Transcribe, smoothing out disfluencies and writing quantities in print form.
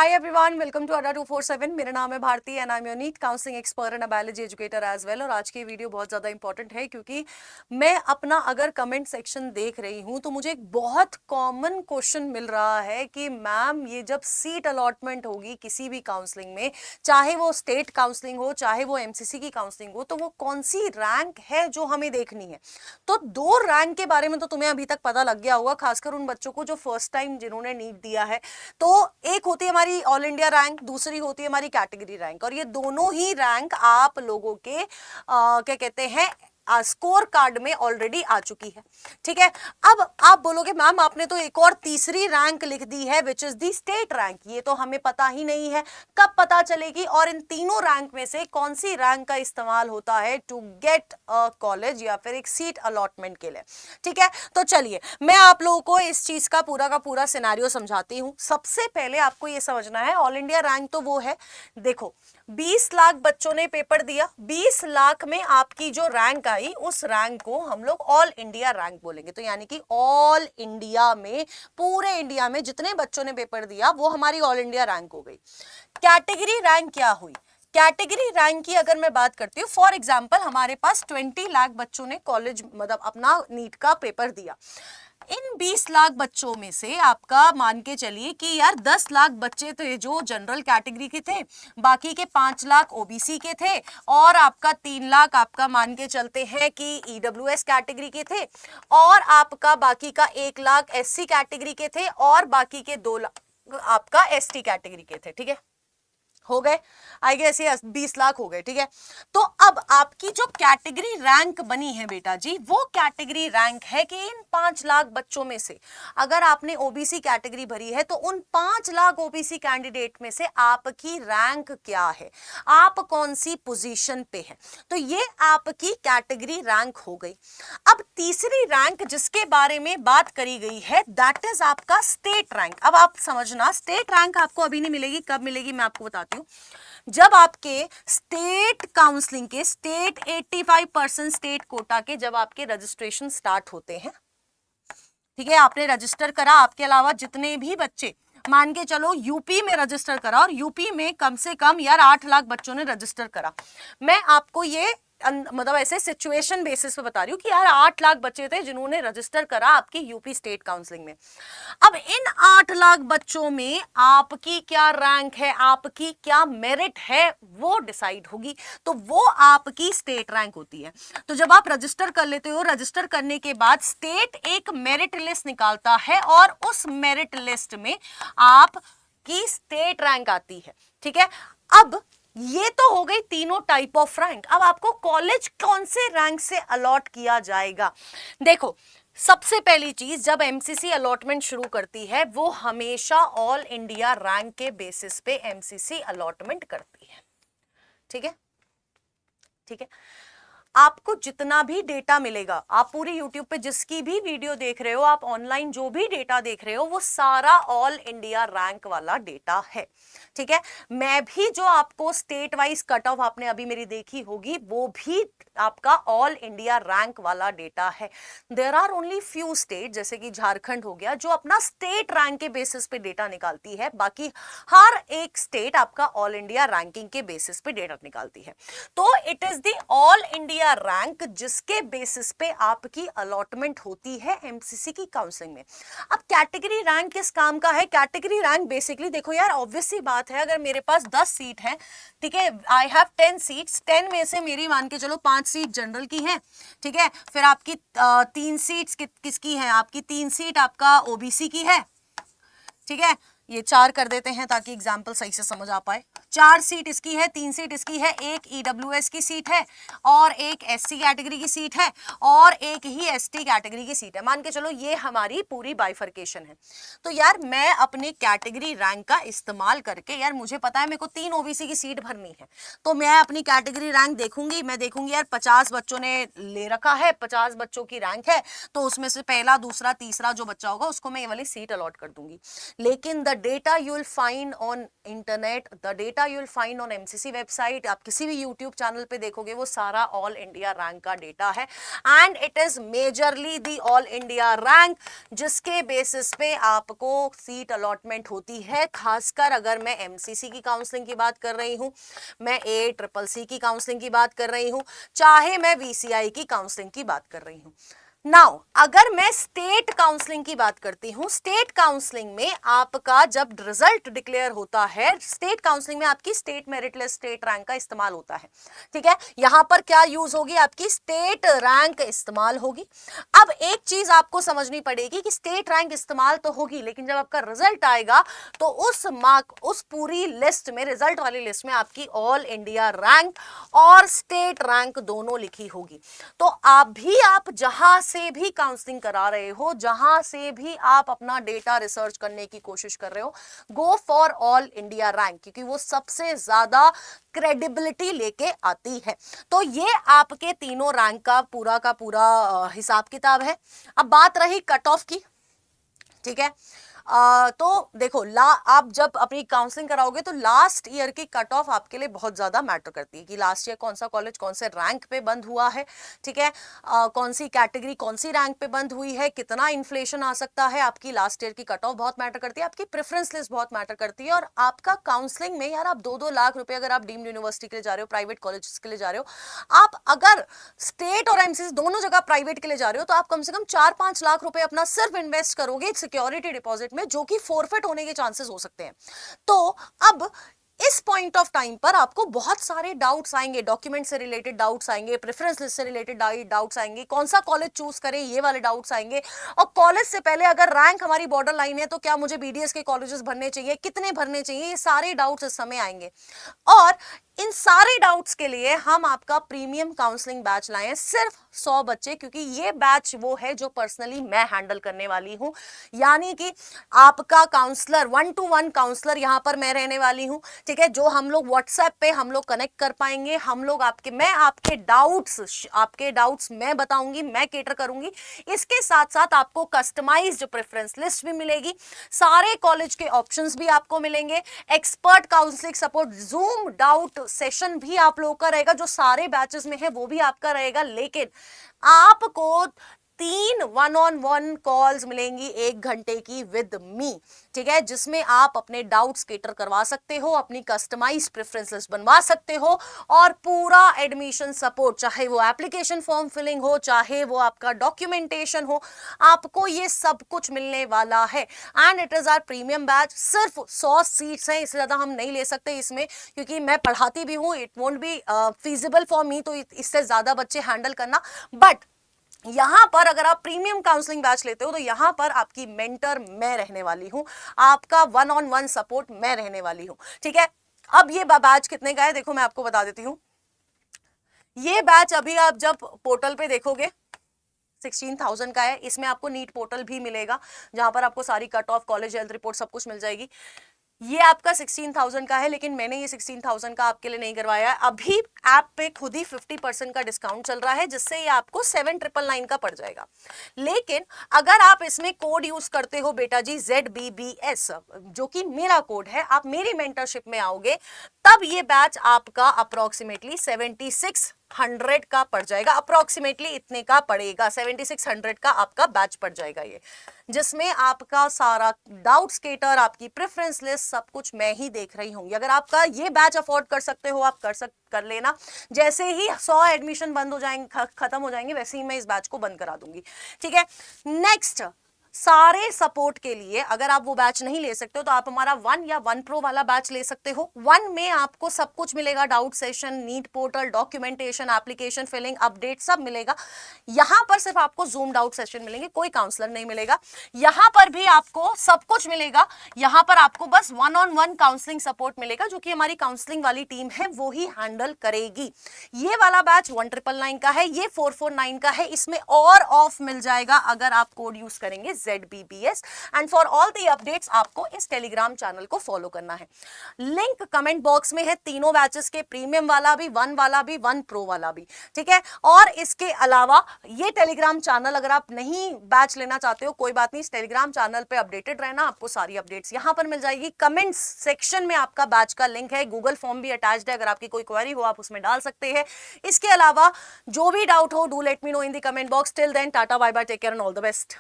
Hi everyone, welcome to अड्डा 247। मेरा नाम है Bharti and I am your NEET counselling expert and biology educator as well. और आज की वीडियो बहुत ज़्यादा इंपॉर्टेंट है क्योंकि मैं अपना अगर कमेंट सेक्शन देख रही हूँ तो मुझे एक बहुत कॉमन क्वेश्चन मिल रहा है कि मैम ये जब सीट अलॉटमेंट होगी किसी भी काउंसलिंग में, चाहे वो स्टेट काउंसलिंग हो चाहे वो एमसीसी की काउंसलिंग हो, तो वो कौन सी रैंक है जो हमें देखनी है। तो दो रैंक के बारे में तो तुम्हें अभी तक पता लग गया होगा, खासकर उन बच्चों को जो फर्स्ट टाइम जिन्होंने नीट दिया है। तो एक होती है हमारी ऑल इंडिया रैंक, दूसरी होती है हमारी कैटेगरी रैंक, और ये दोनों ही रैंक आप लोगों के क्या कहते हैं स्कोर कार्ड में ऑलरेडी आ चुकी है। ठीक है, अब आप बोलोगे मैम आपने तो एक और तीसरी रैंक लिख दी है which is the state rank, ये तो हमें पता ही नहीं है, कब पता चलेगी और इन तीनों रैंक में से कौन सी रैंक का इस्तेमाल होता है टू गेट अ कॉलेज या फिर एक सीट अलॉटमेंट के लिए। ठीक है, तो चलिए मैं आप लोगों को इस चीज का पूरा सिनेरियो समझाती हूं। सबसे पहले आपको यह समझना है ऑल इंडिया रैंक तो वो है, देखो 20 लाख बच्चों ने पेपर दिया, 20 लाख में आपकी जो रैंक आई उस रैंक को हम लोग ऑल इंडिया रैंक बोलेंगे। तो यानी कि ऑल इंडिया में, पूरे इंडिया में जितने बच्चों ने पेपर दिया वो हमारी ऑल इंडिया रैंक हो गई। कैटेगरी रैंक क्या हुई? कैटेगरी रैंक की अगर मैं बात करती हूँ, फॉर एग्जाम्पल हमारे पास 20 लाख बच्चों ने कॉलेज मतलब अपना नीट का पेपर दिया। इन 20 लाख बच्चों में से आपका मान के चलिए कि यार 10 लाख बच्चे थे जो जनरल कैटेगरी के थे, बाकी के 5 लाख ओबीसी के थे, और आपका 3 लाख आपका मान के चलते हैं कि ईडब्ल्यूएस कैटेगरी के थे, और आपका बाकी का 1 लाख एससी कैटेगरी के थे, और बाकी के 2 लाख आपका एसटी कैटेगरी के थे। ठीक है, हो गए, आई गेस ये 20 लाख हो गए। ठीक है, तो अब आपकी जो कैटेगरी रैंक बनी है बेटा जी, वो कैटेगरी रैंक है कि इन 5 लाख बच्चों में से अगर आपने ओबीसी कैटेगरी भरी है तो उन 5 लाख ओबीसी कैंडिडेट में से आपकी रैंक क्या है, आप कौन सी पोजीशन पे है। तो ये आपकी कैटेगरी रैंक हो गई। अब तीसरी रैंक जिसके बारे में बात करी गई है दैट इज आपका स्टेट रैंक। अब आप समझना, स्टेट रैंक आपको अभी नहीं मिलेगी, कब मिलेगी मैं आपको बताती हूं। जब आपके स्टेट काउंसलिंग के, स्टेट 85% स्टेट कोटा के जब आपके रजिस्ट्रेशन स्टार्ट होते हैं, ठीक है, आपने रजिस्टर करा, आपके अलावा जितने भी बच्चे मान के चलो यूपी में रजिस्टर करा, और यूपी में कम से कम यार 8 लाख बच्चों ने रजिस्टर करा। मैं आपको ये मतलब ऐसे सिचुएशन बेसिस पे बता रही हूँ कि यार 8 लाख बच्चे थे जिन्होंने रजिस्टर करा आपकी यूपी स्टेट काउंसलिंग में। अब इन 8 लाख बच्चों में आपकी क्या रैंक है, आपकी क्या मेरिट है, वो डिसाइड होगी। तो वो आपकी स्टेट रैंक होती है। तो जब आप रजिस्टर कर लेते हो, रजिस्टर करने के बाद स्टेट एक मेरिट लिस्ट निकालता है और उस मेरिट लिस्ट में आपकी स्टेट रैंक आती है। ठीक है, अब ये तो हो गई तीनों टाइप ऑफ रैंक। अब आपको कॉलेज कौन से रैंक से अलॉट किया जाएगा। देखो, सबसे पहली चीज, जब एमसीसी अलॉटमेंट शुरू करती है वो हमेशा ऑल इंडिया रैंक के बेसिस पे एमसीसी अलॉटमेंट करती है। ठीक है, ठीक है, आपको जितना भी डेटा मिलेगा, आप पूरी यूट्यूब पे जिसकी भी वीडियो देख रहे हो, आप ऑनलाइन जो भी डेटा देख रहे हो, वो सारा ऑल इंडिया रैंक वाला डेटा है। ठीक है, मैं भी जो आपको स्टेट वाइज कट ऑफ आपने अभी मेरी देखी होगी वो भी आपका ऑल इंडिया रैंक वाला डेटा है। There are only few state जैसे कि झारखंड हो गया जो अपना स्टेट रैंक के बेसिस पे डेटा निकालती है, बाकी हर एक स्टेट आपका ऑल इंडिया रैंकिंग के बेसिस पे डेटा निकालती है। तो it is the all India rank जिसके बेसिस पे आपकी अलॉटमेंट होती है एमसीसी की काउंसलिंग में। अब कैटेगरी रैंक किस काम का है? कैटेगरी रैंक बेसिकली देखो यार, ऑब्वियस सी बात है, अगर मेरे पास 10 सीट है, ठीक है, आई हैव 10 सीट्स, 10 में से मेरी मान के चलो 5 सीट जनरल की है। ठीक है, फिर आपकी 3 सीट्स किसकी है? आपकी 3 सीट आपका ओबीसी की है। ठीक है, ये 4 कर देते हैं ताकि एग्जाम्पल सही से समझ आ पाए। 4 सीट इसकी है, 3 सीट इसकी है, एक ईडब्ल्यूएस की सीट है, और एक एससी कैटेगरी की सीट है, और एक ही एसटी कैटेगरी की सीट है। मान के चलो ये हमारी पूरी बाइफर्केशन है। तो यार मैं अपनी कैटेगरी रैंक का इस्तेमाल करके, यार मुझे पता है मेरे को 3 ओबीसी की सीट भरनी है, तो मैं अपनी कैटेगरी रैंक देखूंगी, मैं देखूंगी यार 50 बच्चों ने ले रखा है, 50 बच्चों की रैंक है, तो उसमें से पहला दूसरा तीसरा जो बच्चा होगा उसको मैं ये वाली सीट अलॉट कर दूंगी। लेकिन the data you will find on internet, the data data you will find on MCC website, आप किसी भी यूट्यूब चैनल पे देखोगे वो सारा ऑल इंडिया रैंक का डेटा है and it is majorly the all India rank जिसके बेसिस पे आपको सीट अलॉटमेंट होती है। खासकर अगर मैं एमसीसी की काउंसलिंग की बात कर रही हूँ, मैं ACCC की काउंसलिंग की बात कर रही हूँ, चाहे मैं VCI की काउंसलिंग की बात कर रही हूँ। नाउ अगर मैं स्टेट काउंसलिंग की बात करती हूं, स्टेट काउंसलिंग में आपका जब रिजल्ट डिक्लेयर होता है, स्टेट काउंसलिंग में आपकी state merit list state rank का इस्तेमाल होता है, ठीक है। यहां पर क्या यूज होगी, आपकी स्टेट रैंक इस्तेमाल होगी। अब एक चीज आपको समझनी पड़ेगी कि स्टेट रैंक इस्तेमाल तो होगी, लेकिन जब आपका रिजल्ट आएगा तो उस पूरी लिस्ट में, रिजल्ट वाली लिस्ट में आपकी ऑल इंडिया रैंक और स्टेट रैंक दोनों लिखी होगी। तो आप जहां से भी काउंसलिंग करा रहे हो, जहां से भी आप अपना डेटा रिसर्च करने की कोशिश कर रहे हो, go for all India rank, क्योंकि वो सबसे ज्यादा क्रेडिबिलिटी लेके आती है। तो ये आपके तीनों रैंक का पूरा हिसाब किताब है। अब बात रही कट ऑफ की, ठीक है। तो देखो आप जब अपनी काउंसलिंग कराओगे तो लास्ट ईयर की कट ऑफ आपके लिए बहुत ज्यादा मैटर करती है कि लास्ट ईयर कौन सा कॉलेज कौन से रैंक पे बंद हुआ है, ठीक है। कौन सी कैटेगरी कौन सी रैंक पे बंद हुई है, कितना इन्फ्लेशन आ सकता है, आपकी लास्ट ईयर की कट ऑफ बहुत मैटर करती है, आपकी प्रेफरेंस लिस्ट बहुत मैटर करती है। और आपका काउंसलिंग में यार आप 2-2 लाख रुपए अगर आप डीम्ड यूनिवर्सिटी के लिए जा रहे हो, प्राइवेट कॉलेज के लिए जा रहे हो, आप अगर स्टेट और एमसीसी दोनों जगह प्राइवेट के लिए जा रहे हो तो आप कम से कम 4-5 लाख रुपए अपना सिर्फ इन्वेस्ट करोगे सिक्योरिटी डिपॉजिट में, जो कि फोरफिट होने के चांसेस हो सकते हैं। तो अब इस पॉइंट ऑफ टाइम पर आपको बहुत सारे डाउट्स आएंगे, डॉक्यूमेंट से रिलेटेड डाउट्स आएंगे, प्रेफरेंस लिस्ट से रिलेटेड डाउट्स आएंगे, कौन सा कॉलेज चूज करें ये वाले डाउट्स आएंगे। और कॉलेज से पहले अगर रैंक हमारी बॉर्डर लाइन है तो क्या मुझे BDS के कॉलेजेस भरने चाहिए, कितने भरने चाहिए, ये सारे डाउट्स इस समय आएंगे। और इन सारे डाउट्स के लिए हम आपका प्रीमियम काउंसलिंग बैच लाए हैं, सिर्फ 100 बच्चे, क्योंकि ये बैच वो है जो पर्सनली मैं हैंडल करने वाली हूं। यानी कि आपका काउंसलर, 1-to-1 काउंसलर यहां पर मैं रहने वाली हूं, ठीक है। जो हम लोग व्हाट्सएप पे हम लोग कनेक्ट कर पाएंगे, मैं आपके डाउट्स मैं बताऊंगी, मैं केटर करूंगी। इसके साथ साथ आपको कस्टमाइज्ड प्रेफरेंस लिस्ट भी मिलेगी, सारे कॉलेज के ऑप्शंस भी आपको मिलेंगे, expert counselling support, zoom doubt session भी आप लोगों का रहेगा, जो सारे बैचेस में है वो भी आपका रहेगा। लेकिन आपको 3 1-on-1 कॉल्स मिलेंगी 1 घंटे की विद मी, ठीक है, जिसमें आप अपने डाउट्स केटर करवा सकते हो, अपनी कस्टमाइज प्रेफरेंस लिस्ट बनवा सकते हो और पूरा एडमिशन सपोर्ट, चाहे वो एप्लीकेशन फॉर्म फिलिंग हो, चाहे वो आपका डॉक्यूमेंटेशन हो, आपको ये सब कुछ मिलने वाला है। And it is our premium batch, सिर्फ 100 सीट्स हैं, इससे ज्यादा हम नहीं ले सकते इसमें, क्योंकि मैं पढ़ाती भी हूँ, it won't be feasible for me तो इससे ज्यादा बच्चे हैंडल करना। बट यहां पर अगर आप प्रीमियम काउंसलिंग बैच लेते हो तो यहां पर आपकी मेंटर मैं रहने वाली हूं, आपका 1-on-1 सपोर्ट मैं रहने वाली हूं, ठीक है। अब ये बैच कितने का है देखो मैं आपको बता देती हूं। ये बैच अभी आप जब पोर्टल पे देखोगे 16,000 का है। इसमें आपको नीट पोर्टल भी मिलेगा जहां पर आपको सारी cut off, college health report सब कुछ मिल जाएगी। ये आपका 16,000 का है, लेकिन मैंने ये 16,000 का आपके लिए नहीं करवाया है। अभी ऐप पे खुद ही 50% का डिस्काउंट चल रहा है, जिससे ये आपको 7,999 का पड़ जाएगा। लेकिन अगर आप इसमें कोड यूज करते हो बेटा जी ZBBS, जो कि मेरा कोड है, आप मेरी मेंटरशिप में आओगे, तब ये बैच आपका अप्रोक्सीमेटली 7,600 का पड़ जाएगा। अप्रोक्सीमेटली इतने का पड़ेगा, 7,600 का आपका बैच पड़ जाएगा ये, जिसमें आपका सारा डाउट स्केटर, आपकी प्रेफरेंस लिस्ट, सब कुछ मैं ही देख रही हूँ। अगर आपका ये बैच अफोर्ड कर सकते हो आप कर लेना। जैसे ही 100 एडमिशन बंद हो जाएंगे, खत्म हो जाएंगे, वैसे ही मैं इस बैच को बंद करा दूंगी, ठीक है। नेक्स्ट, सारे सपोर्ट के लिए अगर आप वो बैच नहीं ले सकते हो तो आप हमारा 1 या 1 Pro वाला बैच ले सकते हो। 1 में आपको सब कुछ मिलेगा, doubt session, NEET portal, documentation, application filling, update सब मिलेगा। यहां पर सिर्फ आपको जूम डाउट सेशन मिलेंगे, कोई काउंसलर नहीं मिलेगा। यहां पर भी आपको सब कुछ मिलेगा, यहां पर आपको बस 1-on-1 काउंसलिंग सपोर्ट मिलेगा, जो कि हमारी काउंसलिंग वाली टीम है वो ही हैंडल करेगी। ये वाला बैच 1,999 का है, ये 449 का है। इसमें और ऑफ मिल जाएगा अगर आप कोड यूज करेंगे ZBBS and for all the updates आपको इस टेलीग्राम चैनल को फॉलो करना है। लिंक कमेंट बॉक्स में है तीनों बैचेस के, प्रीमियम वाला भी, 1 वाला भी, 1 प्रो वाला भी, ठीक है। और इसके अलावा ये टेलीग्राम चैनल अगर आप नहीं बैच लेना चाहते हो कोई बात नहीं, इस टेलीग्राम चैनल पे अपडेटेड रहना, आपको सारी अपडेट्स यहां पर मिल जाएगी। कमेंट्स सेक्शन में आपका बैच का लिंक है, गूगल फॉर्म भी अटैच्ड है, अगर आपकी कोई क्वेरी हो आप उसमें डाल सकते हैं। इसके अलावा जो भी डाउट हो do let me know in the comment box. Till then tata bye bye, take care and all the best.